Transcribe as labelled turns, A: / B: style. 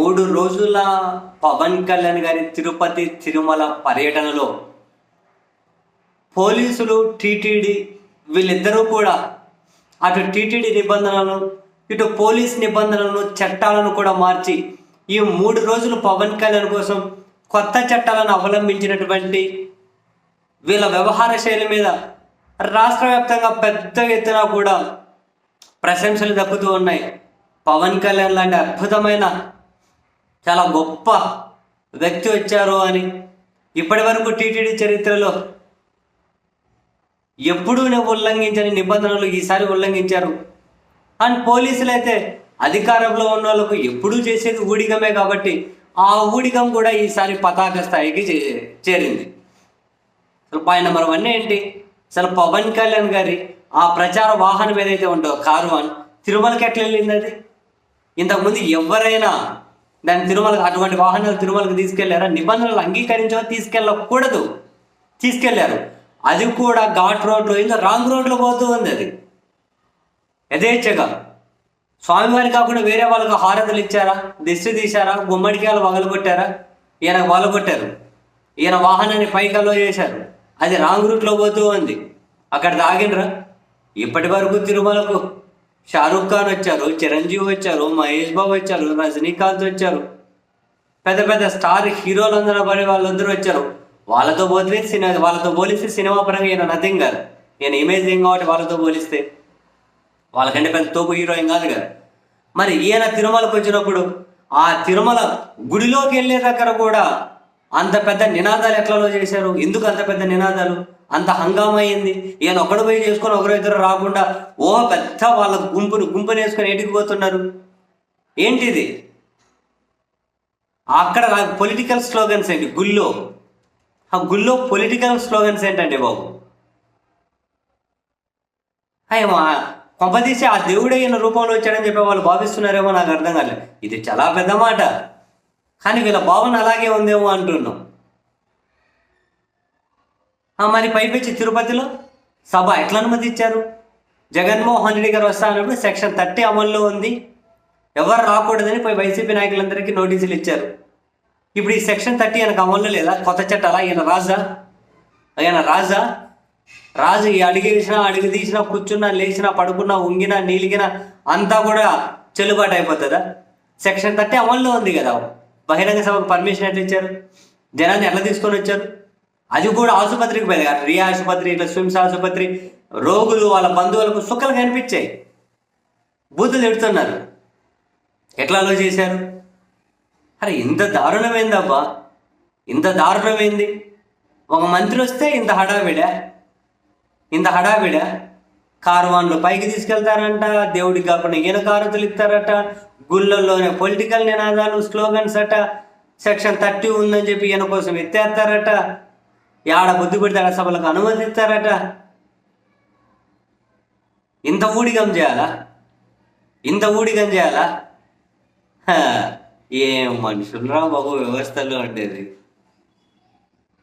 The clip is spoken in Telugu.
A: 3 రోజుల పవన్ కళ్యాణ్ గారి తిరుపతి తిరుమల పర్యటనలో పోలీసులు టీటీడీ వీళ్ళిద్దరూ కూడా అటు టీటీడీ నిబంధనలను ఇటు పోలీస్ నిబంధనలను చట్టాలను కూడా మార్చి ఈ 3 రోజులు పవన్ కళ్యాణ్ కోసం కొత్త చట్టాలను అవలంబించినటువంటి వీళ్ళ వ్యవహార శైలి మీద రాష్ట్ర వ్యాప్తంగా పెద్ద ఎత్తున కూడా ప్రశంసలు దక్కుతూ ఉన్నాయి. పవన్ కళ్యాణ్ లాంటి అద్భుతమైన చాలా గొప్ప వ్యక్తి వచ్చారు అని ఇప్పటి వరకు టీటీడీ చరిత్రలో ఎప్పుడూ ఉల్లంఘించని నిబంధనలు ఈసారి ఉల్లంఘించారు. అండ్ పోలీసులు అయితే అధికారంలో ఉన్న వాళ్ళకు ఎప్పుడూ చేసేది ఊడిగమే కాబట్టి ఆ ఊడిగం కూడా ఈసారి పతాక స్థాయికి చేరింది. అసలు పాయింట్ నెంబర్ 1 ఏంటి, అసలు పవన్ కళ్యాణ్ గారి ఆ ప్రచార వాహనం ఏదైతే ఉంటుందో కార్వాన్ తిరుమలకి ఎట్లా వెళ్ళింది? అది ఇంతకుముందు ఎవరైనా దాని తిరుమలకు అటువంటి వాహనాలు తిరుమలకు తీసుకెళ్లారా? నిబంధనలు అంగీకరించో తీసుకెళ్ళకూడదు, తీసుకెళ్లారు. అది కూడా ఘాట్ రోడ్లో ఇంకా రాంగ్ రోడ్లో పోతూ ఉంది. అది యథేచ్ఛగా స్వామివారి కాకుండా వేరే వాళ్ళకు హారతులు ఇచ్చారా, దిష్టి తీశారా, గుమ్మడికాయలు వగలగొట్టారా? ఈయన వగలగొట్టారు. ఈయన వాహనాన్ని పైకల్లో చేశారు. అది రాంగ్ రూట్లో పోతూ ఉంది. అక్కడ దాగినరా? ఇప్పటి వరకు తిరుమలకు షారూఖ్ ఖాన్ వచ్చారు, చిరంజీవి వచ్చారు, మహేష్ బాబు వచ్చారు, రజనీకాంత్ వచ్చారు, పెద్ద పెద్ద స్టార్ హీరోలందరూ పడి వాళ్ళందరూ వచ్చారు. వాళ్ళతో పోలిస్తే సినిమా పరంగా ఈయన నథింగ్ కాదు. ఈయన ఇమేజ్ ఏం కాబట్టి వాళ్ళతో పోలిస్తే వాళ్ళకంటే పెద్ద తోపు హీరోయిన్ కాదు కదా. మరి ఈయన తిరుమలకు వచ్చినప్పుడు ఆ తిరుమల గుడిలోకి వెళ్ళే దగ్గర కూడా అంత పెద్ద నినాదాలు ఎట్లలో చేశారు? ఎందుకు అంత పెద్ద నినాదాలు? అంత హంగామా అయింది. ఈయన ఒకడు పోయి చేసుకొని ఒకరు ఇద్దరు రాకుండా పెద్ద వాళ్ళ గుంపుని వేసుకొని ఎటుకు పోతున్నారు? ఏంటిది? అక్కడ పొలిటికల్ స్లోగన్స్ ఏంటి? గుళ్ళో పొలిటికల్ స్లోగన్స్ ఏంటండి బాబు? అయ్యమ్మా కొంపదీసి ఆ దేవుడే ఈయన రూపంలో వచ్చాడని చెప్పి వాళ్ళు భావిస్తున్నారేమో, నాకు అర్థం కాలేదు. ఇది చాలా పెద్ద మాట, కానీ వీళ్ళ భావన అలాగే ఉందేమో అంటున్నాం. మరి పైపెచ్చి తిరుపతిలో సభ ఎట్లా అనుమతి ఇచ్చారు? జగన్మోహన్ రెడ్డి గారు వస్తా అన్నప్పుడు సెక్షన్ 30 అమల్లో ఉంది, ఎవరు రాకూడదని పోయి వైసీపీ నాయకులందరికీ నోటీసులు ఇచ్చారు. ఇప్పుడు ఈ సెక్షన్ 30 ఈయనకు అమల్లో లేదా? కొత్త చట్టాలా? ఈయన రాజు ఈ అడుగు తీసినా, కూర్చున్నా, లేచినా, పడుకున్నా, ఉంగినా, నీలిగినా అంతా కూడా చెల్లుబాటు అయిపోతుందా? సెక్షన్ 30 అమల్లో ఉంది కదా. బహిరంగ సభకు పర్మిషన్ ఎట్లా ఇచ్చారు? జనాన్ని ఎట్లా తీసుకొని వచ్చారు? అది కూడా ఆసుపత్రికి పోయి, రియా ఆసుపత్రి, ఇట్లా స్విమ్స్ ఆసుపత్రి, రోగులు వాళ్ళ బంధువులకు సుఖాలు కనిపించాయి. బూతులు తిడుతున్నారు. ఎట్లా అలో చేశారు? అరే ఇంత దారుణమైందబ్బా, ఇంత దారుణమైంది. ఒక మంత్రి వస్తే ఇంత హడావిడా కార్వాన్లు పైకి తీసుకెళ్తారంట, దేవుడికి కాకుండా ఈయన కారతులు ఇస్తారట, గుళ్ళల్లోనే పొలిటికల్ నినాదాలు స్లోగన్స్ అట, సెక్షన్ 30 ఉందని చెప్పి ఈయన కోసం ఎత్తేస్తారట, ఆడ బుద్ధి పెడితే ఆడ సభలకు అనుమతిస్తారట. ఇంత ఊడిగం చేయాలా? ఏం మనుషులు రా బాబు వ్యవస్థలో ఉండేది.